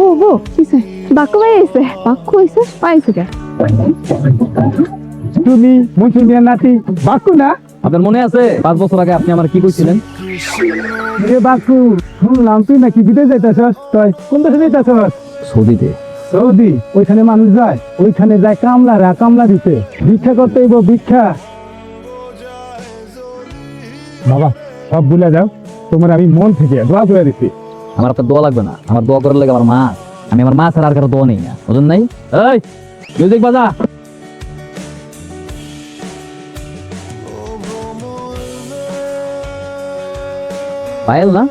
ও বো কিসে বাক্য বাইছে বাক্য হইছে পাইছে কে তুমি মনসুর মিয়ার নাতি বাকু না? আপনার মনে আছে 5 বছর আগে আপনি আমার কি কইছিলেন? রে বাকু, শুনলাম তুই নাকি বিদেশ যাইতেছস। তুই কোন দেশে যাইতেছস? সৌদিতে। সৌদি? ওইখানে মানুষ যায়, ওইখানে যায় কামলারা কামলা দিতে, ভিক্ষা করতে হইব ভিক্ষা। বাবা সব ভুলে যাও, তোমার আমি মন থেকে দোয়া করে দিচ্ছি। আমার আপনার দোয়া লাগবে না, আমার দোয়া করার লাগে আমার মা। আমি আমার মা ছাড়া আর কারো দোয়া নেই না, বুঝলেন নাই? এই মিউজিক বাজা। পায়েল না?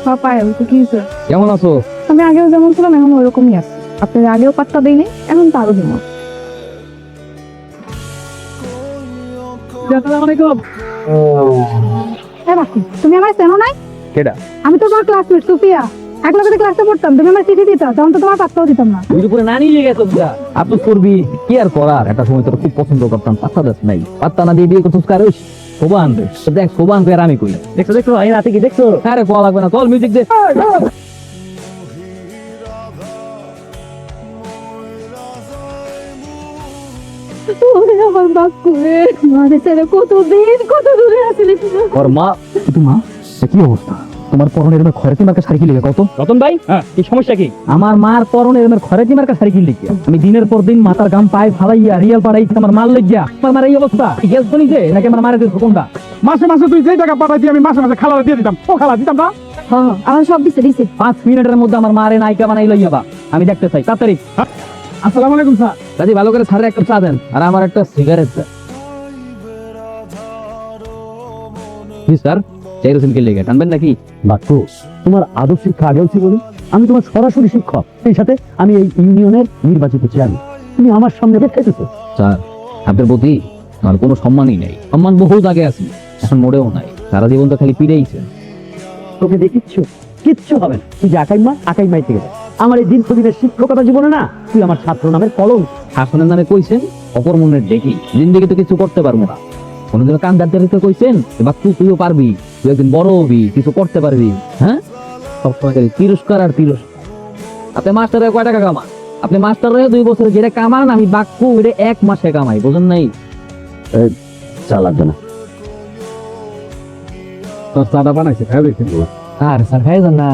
পাপায় তো কি হইছে? কেমন আছো? আমি আগেও যেমন ছিলাম এখন ওরকমই আছি। আপনার আগেও পাত্তা দেইনি, এখন তারও দিব। আসসালামু আলাইকুম। হ্যাঁ বাকু, তুমি আমার চেনো নাই? কেডা? আমি তো তোমার ক্লাসমেট সুফিয়া। এক লগে ক্লাসে পড়তাম, তুমি আমার চিঠি দিতা, তখন তো তোমার পাত্তাও দিতাম না। তুই উপরে না নিয়ে গেছো যা। আপনি করবি কি আর করার? একটা সময় তোর খুব পছন্দ করতাম, পাত্তা দাস নাই। পাত্তা না দিয়ে বিয়ে করছিস কারোস? সোবান রে, দেখ সোবান রে আর আমি কই। দেখছো দেখছো এই রাতে কি দেখছো? আরে কোয়া লাগবে না, চল মিউজিক দে। ওরে আমার বাকু রে, মাঝে ছেড়ে কতদিন কত দূরে আছিলি। ওর মা, কিন্তু মা কি অবস্থা? তোমার পরনের এরকম খয়রাতি মার্কা শাড়ি কি লিখে কত? রতন ভাই, কি সমস্যা কি? আমার মার পরনের এরকম খয়রাতি মার্কা শাড়ি কি লিখে? আমি দিনের পর দিন মাথার গাম পায়ে ফালাইয়া রিয়াল পাড়াইছি আমার মাল লইয়া। আমার মার এই অবস্থা গেল তো নিজে নাকি আমার মারে দিস কোনটা? মাসে মাসে তুই যে টাকা পাঠাইতি আমি মাসে মাসে খালা দিয়ে দিতাম, ও খালা দিতাম না। হ্যাঁ আমার সব দিছে দিছে। 5 মিনিটের মধ্যে আমার মারে নায়িকা বানাই লইয়া বা আমি দেখতে চাই তাড়াতাড়ি। আসসালামু আলাইকুম স্যার। দাদি ভালো করে ছাড়ে একটা চা দেন আর আমার একটা সিগারেট দেন। কি স্যার চাইরুসিন কে লেগে টানবেন নাকি? বাক্য তোমার আদর্শ শিক্ষা আগেও ছিল না। আমি তোমার সরাসরি শিক্ষক, সেই সাথে আমি এই ইউনিয়নের নির্বাচিত চেয়ারম্যান। তুমি আমার সামনে খাইতেছো। স্যার আপনার প্রতি আমার কোনো সম্মানই নেই। সম্মান বহুত আগে আছে, এখন মোড়েও নাই। সারা জীবন তো খালি পিড়েইছেন। তোকে দেখিচ্ছ কিচ্ছু হবে না। তুই যে আকাই মাই থেকে আমার এই দীর্ঘদিনের শিক্ষকতা জীবনে না, তুই আমার ছাত্র নামের কলম। শাসনের নামে কইছেন অপরমনের ডেকে জিন্দিগি তো কিছু করতে পারবো না। কোনদিন কান দাঁড়িয়ে কইছেন এবার তুইও পারবি, তুই একদিন বড় হবি, কিছু করতে পারবি। হ্যাঁ সবসময় খালি তিরস্কার আর তিরস্কার। আপনি মাস্টারে কয় টাকা কামান? আপনি মাস্টারে 2 বছরে যেটা কামান আমি বাক্য ওইটা 1 মাসে কামাই, বুঝেন নাই? চা লাগবে না। তোর চাটা বানাইছে, হ্যাঁ দেখছি। আর স্যার খাই যান না।